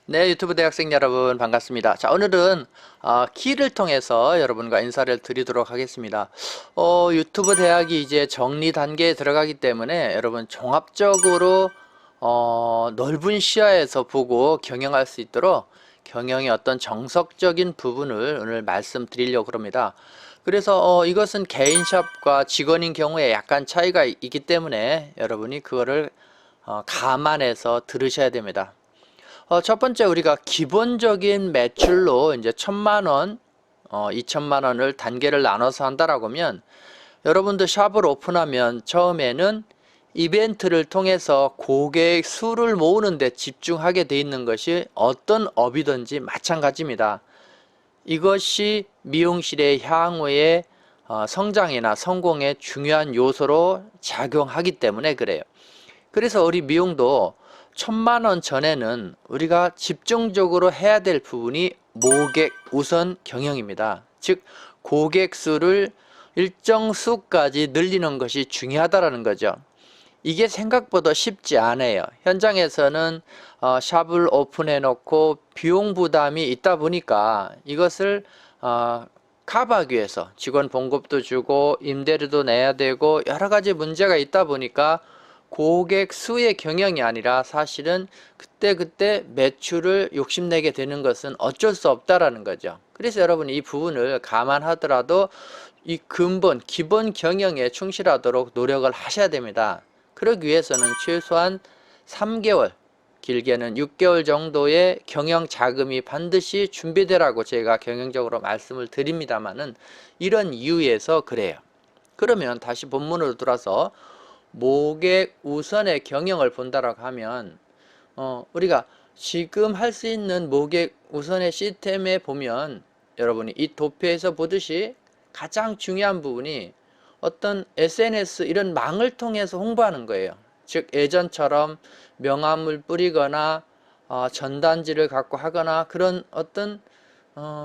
네, 유튜브 대학생 여러분 반갑습니다. 자, 오늘은 키를 통해서 여러분과 인사를 드리도록 하겠습니다. 유튜브 대학이 이제 정리 단계에 들어가기 때문에 여러분 종합적으로 넓은 시야에서 보고 경영할 수 있도록 경영의 어떤 정석적인 부분을 오늘 말씀드리려고 합니다. 그래서 이것은 개인샵과 직원인 경우에 약간 차이가 있기 때문에 여러분이 그거를 감안해서 들으셔야 됩니다. 첫 번째 우리가 기본적인 매출로 이제 1,000만 원, 2천만 원을 단계를 나눠서 한다라고 하면 여러분들 샵을 오픈하면 처음에는 이벤트를 통해서 고객 수를 모으는 데 집중하게 돼 있는 것이 어떤 업이든지 마찬가지입니다. 이것이 미용실의 향후의 성장이나 성공의 중요한 요소로 작용하기 때문에 그래요. 그래서 우리 미용도 1,000만 원 전에는 우리가 집중적으로 해야 될 부분이 모객 우선 경영입니다. 즉 고객 수를 일정 수까지 늘리는 것이 중요하다는 거죠. 이게 생각보다 쉽지 않아요. 현장에서는 샵을 오픈해 놓고 비용 부담이 있다 보니까 이것을 커버하기 위해서 직원 봉급도 주고 임대료도 내야 되고 여러 가지 문제가 있다 보니까 고객 수의 경영이 아니라 사실은 그때그때 매출을 욕심내게 되는 것은 어쩔 수 없다라는 거죠. 그래서 여러분 이 부분을 감안하더라도 이 근본 기본 경영에 충실하도록 노력을 하셔야 됩니다. 그러기 위해서는 최소한 3개월 길게는 6개월 정도의 경영 자금이 반드시 준비되라고 제가 경영적으로 말씀을 드립니다만은 이런 이유에서 그래요. 그러면 다시 본문으로 돌아서 모객 우선의 경영을 본다라고 하면 우리가 지금 할 수 있는 모객 우선의 시스템에 보면 여러분이 이 도표에서 보듯이 가장 중요한 부분이 어떤 SNS 이런 망을 통해서 홍보하는 거예요. 즉 예전처럼 명함을 뿌리거나 전단지를 갖고 하거나 그런 어떤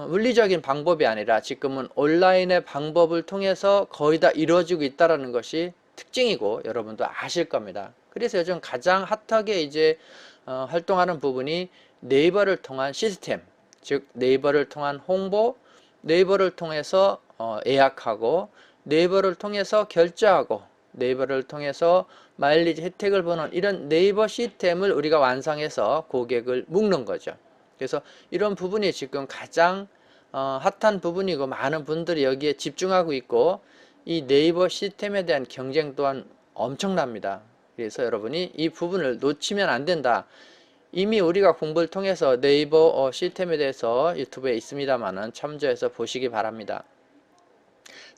물리적인 방법이 아니라 지금은 온라인의 방법을 통해서 거의 다 이루어지고 있다는 것이 특징이고 여러분도 아실 겁니다. 그래서 요즘 가장 핫하게 이제 활동하는 부분이 네이버를 통한 시스템, 즉 네이버를 통한 홍보, 네이버를 통해서 예약하고 네이버를 통해서 결제하고 네이버를 통해서 마일리지 혜택을 보는 이런 네이버 시스템을 우리가 완성해서 고객을 묶는 거죠. 그래서 이런 부분이 지금 가장 핫한 부분이고 많은 분들이 여기에 집중하고 있고 이 네이버 시스템에 대한 경쟁 또한 엄청납니다. 그래서 여러분이 이 부분을 놓치면 안 된다. 이미 우리가 공부를 통해서 네이버 시스템에 대해서 유튜브에 있습니다만은 참조해서 보시기 바랍니다.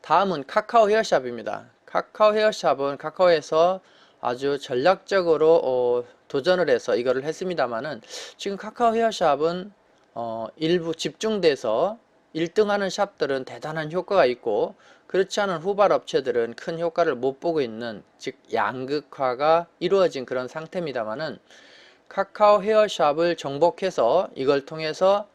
다음은 카카오 헤어샵입니다. 카카오 헤어샵은 카카오에서 아주 전략적으로 도전을 해서 이거를 했습니다만은 지금 카카오 헤어샵은 일부 집중돼서 1등 하는 샵들은 대단한 효과가 있고 그렇지 않은 후발 업체들은 큰 효과를 못 보고 있는 즉 양극화가 이루어진 그런 상태입니다만은 카카오 헤어샵을 정복해서 이걸 통해서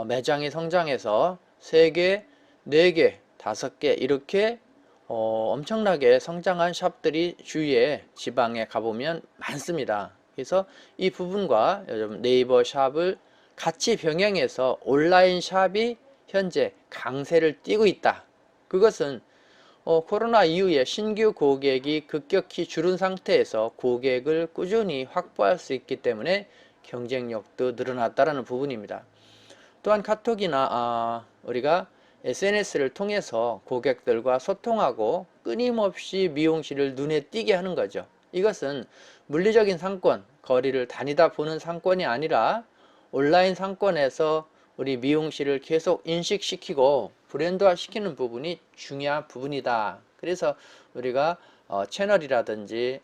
매장이 성장해서 3개, 4개, 5개 이렇게 엄청나게 성장한 샵들이 주위에 지방에 가보면 많습니다. 그래서 이 부분과 요즘 네이버 샵을 같이 병행해서 온라인 샵이 현재 강세를 띠고 있다. 그것은 코로나 이후에 신규 고객이 급격히 줄은 상태에서 고객을 꾸준히 확보할 수 있기 때문에 경쟁력도 늘어났다는 부분입니다. 또한 카톡이나 우리가 SNS를 통해서 고객들과 소통하고 끊임없이 미용실을 눈에 띄게 하는 거죠. 이것은 물리적인 상권, 거리를 다니다 보는 상권이 아니라 온라인 상권에서 우리 미용실을 계속 인식시키고 브랜드화 시키는 부분이 중요한 부분이다. 그래서 우리가 채널이라든지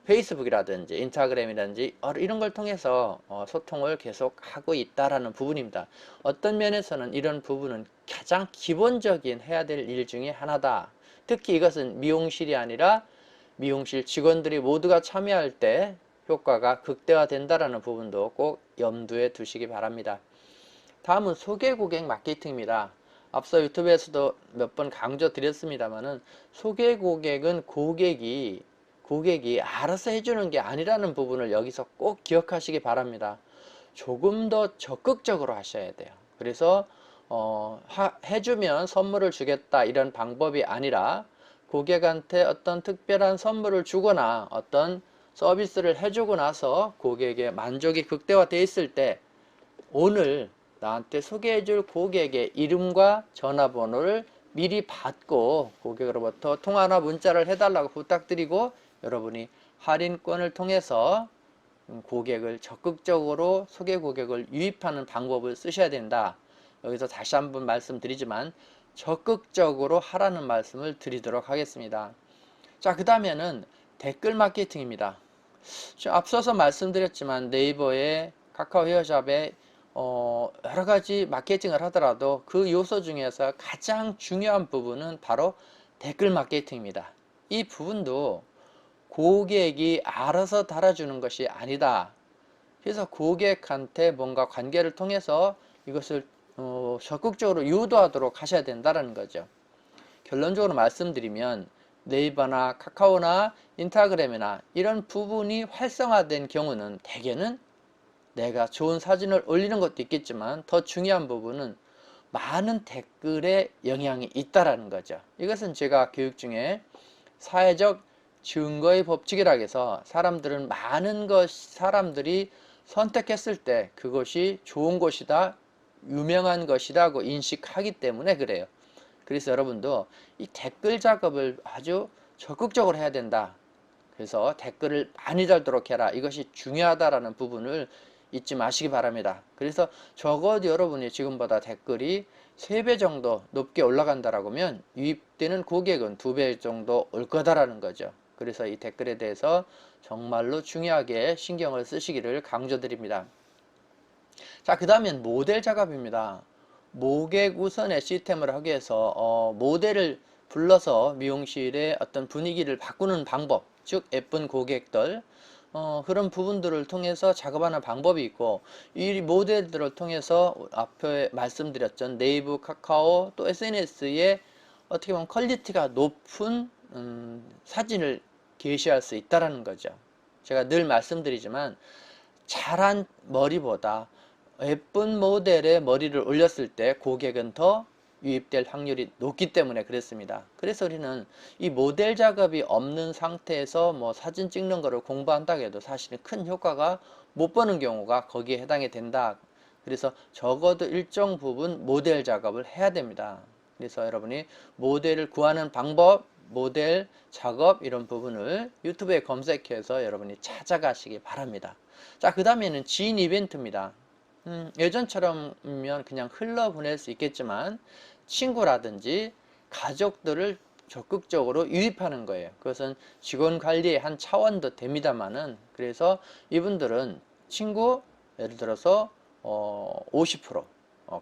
페이스북이라든지 인스타그램이라든지 이런 걸 통해서 소통을 계속 하고 있다라는 부분입니다. 어떤 면에서는 이런 부분은 가장 기본적인 해야 될 일 중에 하나다. 특히 이것은 미용실이 아니라 미용실 직원들이 모두가 참여할 때 효과가 극대화된다라는 부분도 꼭 염두에 두시기 바랍니다. 다음은 소개 고객 마케팅입니다. 앞서 유튜브에서도 몇 번 강조 드렸습니다만은 소개 고객은 고객이 알아서 해주는 게 아니라는 부분을 여기서 꼭 기억하시기 바랍니다. 조금 더 적극적으로 하셔야 돼요. 그래서 해주면 선물을 주겠다 이런 방법이 아니라 고객한테 어떤 특별한 선물을 주거나 어떤 서비스를 해주고 나서 고객의 만족이 극대화되어 있을 때 오늘 나한테 소개해줄 고객의 이름과 전화번호를 미리 받고 고객으로부터 통화나 문자를 해달라고 부탁드리고 여러분이 할인권을 통해서 고객을 적극적으로 소개 고객을 유입하는 방법을 쓰셔야 된다. 여기서 다시 한번 말씀드리지만 적극적으로 하라는 말씀을 드리도록 하겠습니다. 자, 그 다음에는 댓글 마케팅입니다. 앞서서 말씀드렸지만 네이버에 카카오 헤어샵에 여러 가지 마케팅을 하더라도 그 요소 중에서 가장 중요한 부분은 바로 댓글 마케팅입니다. 이 부분도 고객이 알아서 달아주는 것이 아니다. 그래서 고객한테 뭔가 관계를 통해서 이것을 적극적으로 유도하도록 하셔야 된다는 거죠. 결론적으로 말씀드리면 네이버나 카카오나 인스타그램이나 이런 부분이 활성화된 경우는 대개는 내가 좋은 사진을 올리는 것도 있겠지만 더 중요한 부분은 많은 댓글에 영향이 있다라는 거죠. 이것은 제가 교육 중에 사회적 증거의 법칙이라고 해서 사람들은 사람들이 선택했을 때 그것이 좋은 것이다, 유명한 것이라고 인식하기 때문에 그래요. 그래서 여러분도 이 댓글 작업을 아주 적극적으로 해야 된다. 그래서 댓글을 많이 달도록 해라. 이것이 중요하다라는 부분을 잊지 마시기 바랍니다. 그래서 적어도 여러분이 지금보다 댓글이 3배 정도 높게 올라간다라고 하면 유입되는 고객은 2배 정도 올 거다라는 거죠. 그래서 이 댓글에 대해서 정말로 중요하게 신경을 쓰시기를 강조드립니다. 자, 그 다음엔 모델 작업입니다. 모객 우선의 시스템을 하기 위해서 모델을 불러서 미용실의 어떤 분위기를 바꾸는 방법, 즉 예쁜 고객들 그런 부분들을 통해서 작업하는 방법이 있고 이 모델들을 통해서 앞에 말씀드렸죠. 네이버, 카카오 또 SNS에 어떻게 보면 퀄리티가 높은 사진을 게시할 수 있다는 거죠. 제가 늘 말씀드리지만 잘한 머리보다 예쁜 모델의 머리를 올렸을 때 고객은 더 유입될 확률이 높기 때문에 그랬습니다. 그래서 우리는 이 모델 작업이 없는 상태에서 뭐 사진 찍는 거를 공부한다고 해도 사실은 큰 효과가 못 보는 경우가 거기에 해당이 된다. 그래서 적어도 일정 부분 모델 작업을 해야 됩니다. 그래서 여러분이 모델을 구하는 방법, 모델 작업 이런 부분을 유튜브에 검색해서 여러분이 찾아가시기 바랍니다. 자, 그 다음에는 지인 이벤트입니다. 예전처럼면 그냥 흘러보낼 수 있겠지만 친구라든지 가족들을 적극적으로 유입하는 거예요. 그것은 직원 관리의 한 차원도 됩니다만은 그래서 이분들은 친구 예를 들어서 50%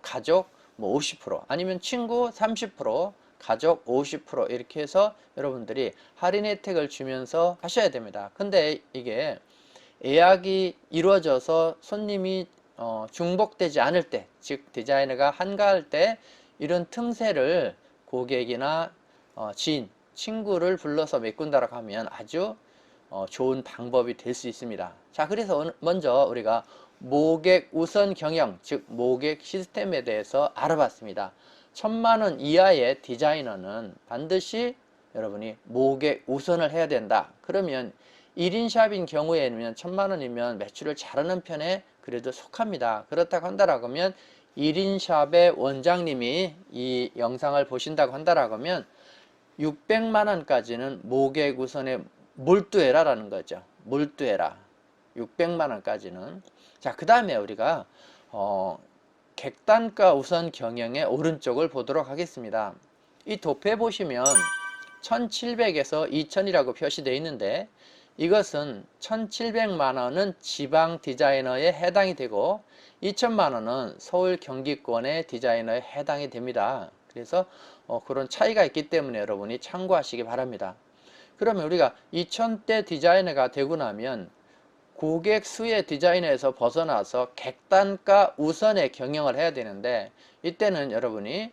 가족 뭐 50% 아니면 친구 30% 가족 50% 이렇게 해서 여러분들이 할인 혜택을 주면서 하셔야 됩니다. 근데 이게 예약이 이루어져서 손님이 중복되지 않을 때, 즉 디자이너가 한가할 때 이런 틈새를 고객이나 지인, 친구를 불러서 메꾼다라고 하면 아주 좋은 방법이 될 수 있습니다. 자, 그래서 먼저 우리가 모객 우선 경영, 즉 모객 시스템에 대해서 알아봤습니다. 1000만원 이하의 디자이너는 반드시 여러분이 모객 우선을 해야 된다. 그러면 1인 샵인 경우에는 1000만원이면 매출을 잘하는 편에 그래도 속합니다. 그렇다고 한다라고 하면 1인 샵의 원장님이 이 영상을 보신다고 한다라고 하면 600만원까지는 모객 우선에 몰두해라 라는 거죠. 몰두해라. 600만원까지는. 자, 그 다음에 우리가 객단가 우선 경영의 오른쪽을 보도록 하겠습니다. 이 도표에 보시면 1700에서 2000이라고 표시되어 있는데 이것은 1700만원은 지방 디자이너에 해당이 되고 2000만원은 서울 경기권의 디자이너에 해당이 됩니다. 그래서 그런 차이가 있기 때문에 여러분이 참고하시기 바랍니다. 그러면 우리가 2000대 디자이너가 되고 나면 고객 수의 디자이너에서 벗어나서 객단가 우선의 경영을 해야 되는데 이때는 여러분이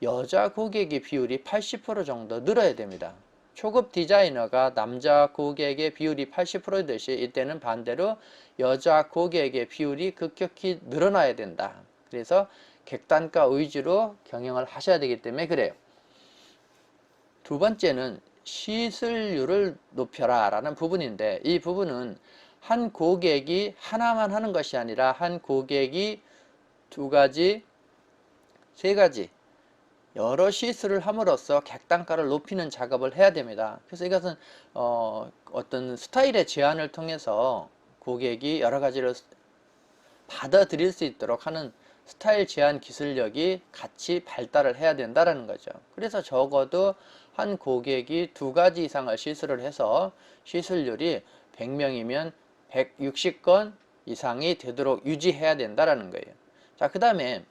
여자 고객의 비율이 80% 정도 늘어야 됩니다. 초급 디자이너가 남자 고객의 비율이 80%이듯이 이때는 반대로 여자 고객의 비율이 급격히 늘어나야 된다. 그래서 객단가 위주로 경영을 하셔야 되기 때문에 그래요. 두 번째는 시술률을 높여라 라는 부분인데, 이 부분은 한 고객이 하나만 하는 것이 아니라 한 고객이 두 가지, 세 가지 여러 시술을 함으로써 객단가를 높이는 작업을 해야 됩니다. 그래서 이것은 어떤 스타일의 제안을 통해서 고객이 여러 가지를 받아들일 수 있도록 하는 스타일 제안 기술력이 같이 발달을 해야 된다는 거죠. 그래서 적어도 한 고객이 두 가지 이상을 시술을 해서 시술률이 100명이면 160건 이상이 되도록 유지해야 된다는 거예요. 자, 그 다음에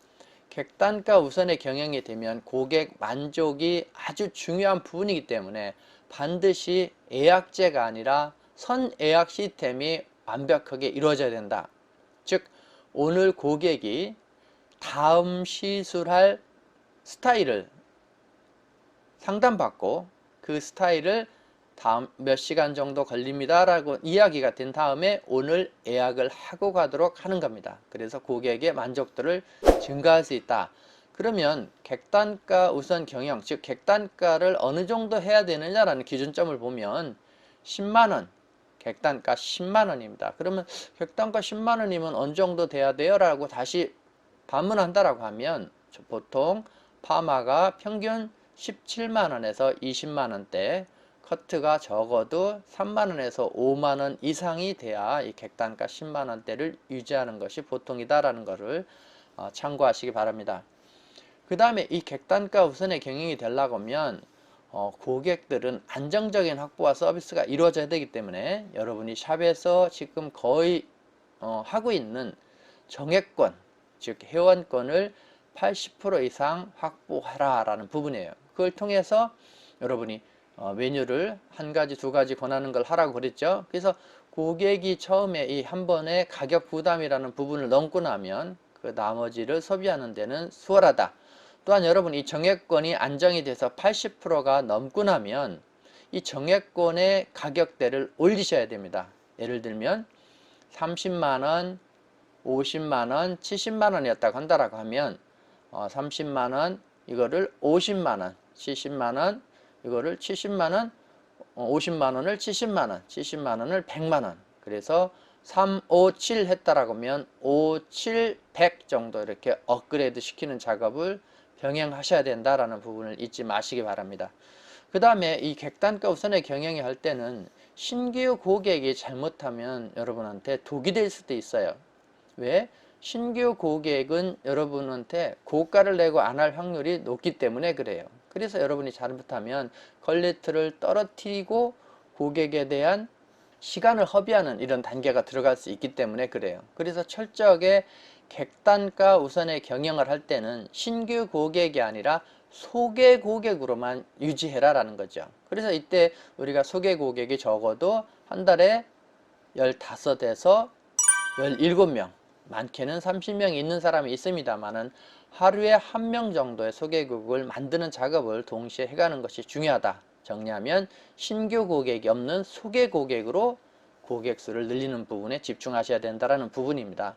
객단가 우선의 경영이 되면 고객 만족이 아주 중요한 부분이기 때문에 반드시 예약제가 아니라 선예약 시스템이 완벽하게 이루어져야 된다. 즉, 오늘 고객이 다음 시술할 스타일을 상담받고 그 스타일을 다음 몇 시간 정도 걸립니다 라고 이야기가 된 다음에 오늘 예약을 하고 가도록 하는 겁니다. 그래서 고객의 만족도를 증가할 수 있다. 그러면 객단가 우선 경영, 즉 객단가를 어느 정도 해야 되느냐라는 기준점을 보면 10만원, 객단가 10만원입니다. 그러면 객단가 10만원이면 어느 정도 돼야 돼요? 라고 다시 반문한다라고 하면 보통 파마가 평균 17만원에서 20만원대, 커트가 적어도 3만원에서 5만원 이상이 돼야 이 객단가 10만원대를 유지하는 것이 보통이다라는 것을 참고하시기 바랍니다. 그 다음에 이 객단가 우선의 경영이 되려고 하면 고객들은 안정적인 확보와 서비스가 이루어져야 되기 때문에 여러분이 샵에서 지금 거의 하고 있는 정액권, 즉 회원권을 80% 이상 확보하라 라는 부분이에요. 그걸 통해서 여러분이 메뉴를 한 가지 두 가지 권하는 걸 하라고 그랬죠. 그래서 고객이 처음에 이 한 번에 가격 부담이라는 부분을 넘고 나면 그 나머지를 소비하는 데는 수월하다. 또한 여러분 이 정액권이 안정이 돼서 80%가 넘고 나면 이 정액권의 가격대를 올리셔야 됩니다. 예를 들면 30만원, 50만원, 70만원이었다고 한다라고 하면 30만원 이거를 50만원, 70만원 이거를 70만원, 50만원을 70만원, 70만원을 100만원. 그래서 3, 5, 7 했다라고 하면 5, 7, 100 정도 이렇게 업그레이드 시키는 작업을 병행하셔야 된다라는 부분을 잊지 마시기 바랍니다. 그 다음에 이 객단가 우선의 경영을 할 때는 신규 고객이 잘못하면 여러분한테 독이 될 수도 있어요. 왜? 신규 고객은 여러분한테 고가를 내고 안 할 확률이 높기 때문에 그래요. 그래서 여러분이 잘못하면 퀄리티를 떨어뜨리고 고객에 대한 시간을 허비하는 이런 단계가 들어갈 수 있기 때문에 그래요. 그래서 철저하게 객단가 우선의 경영을 할 때는 신규 고객이 아니라 소개 고객으로만 유지해라 라는 거죠. 그래서 이때 우리가 소개 고객이 적어도 한 달에 15에서 17명, 많게는 30명이 있는 사람이 있습니다만은 하루에 한 명 정도의 소개국을 만드는 작업을 동시에 해가는 것이 중요하다. 정리하면 신규 고객이 없는 소개 고객으로 고객 수를 늘리는 부분에 집중하셔야 된다는 부분입니다.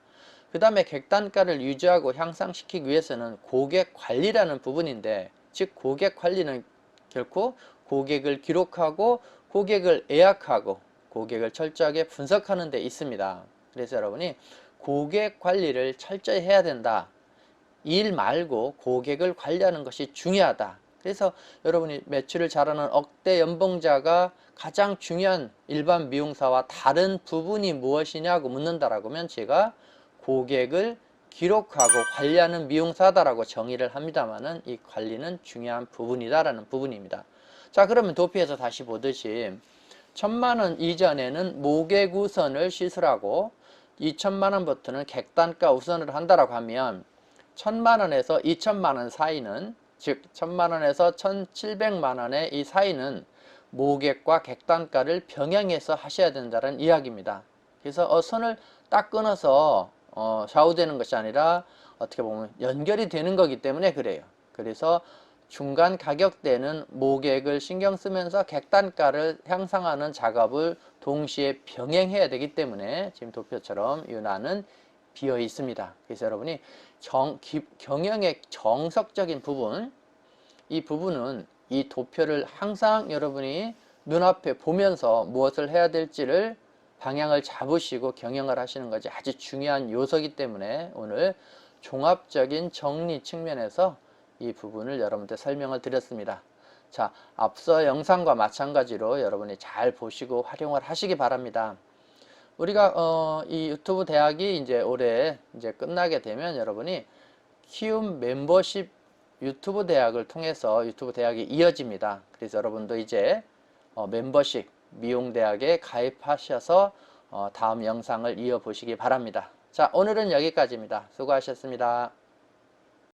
그 다음에 객단가를 유지하고 향상시키기 위해서는 고객 관리라는 부분인데, 즉 고객 관리는 결코 고객을 기록하고 고객을 예약하고 고객을 철저하게 분석하는 데 있습니다. 그래서 여러분이 고객 관리를 철저히 해야 된다. 일 말고 고객을 관리하는 것이 중요하다. 그래서 여러분이 매출을 잘하는 억대 연봉자가 가장 중요한 일반 미용사와 다른 부분이 무엇이냐고 묻는다라고 하면 제가 고객을 기록하고 관리하는 미용사다라고 정의를 합니다만은 이 관리는 중요한 부분이다라는 부분입니다. 자, 그러면 도표에서 다시 보듯이 1000만원 이전에는 모객 우선을 시술하고 2000만원부터는 객단가 우선을 한다라고 하면 1000만원에서 2000만원 사이는, 즉 1000만원에서 1700만원의 이 사이는 모객과 객단가를 병행해서 하셔야 된다는 이야기입니다. 그래서 선을 딱 끊어서 좌우되는 것이 아니라 어떻게 보면 연결이 되는 거기 때문에 그래요. 그래서 중간 가격대는 모객을 신경 쓰면서 객단가를 향상하는 작업을 동시에 병행해야 되기 때문에 지금 도표처럼 윤활은 비어 있습니다. 그래서 여러분이 경영의 정석적인 부분, 이 부분은 이 도표를 항상 여러분이 눈앞에 보면서 무엇을 해야 될지를 방향을 잡으시고 경영을 하시는 것이 아주 중요한 요소이기 때문에 오늘 종합적인 정리 측면에서 이 부분을 여러분께 설명을 드렸습니다. 자, 앞서 영상과 마찬가지로 여러분이 잘 보시고 활용을 하시기 바랍니다. 우리가 이 유튜브 대학이 이제 올해 이제 끝나게 되면 여러분이 키움 멤버십 유튜브 대학을 통해서 유튜브 대학이 이어집니다. 그래서 여러분도 이제 멤버십 미용대학에 가입하셔서 다음 영상을 이어보시기 바랍니다. 자, 오늘은 여기까지입니다. 수고하셨습니다.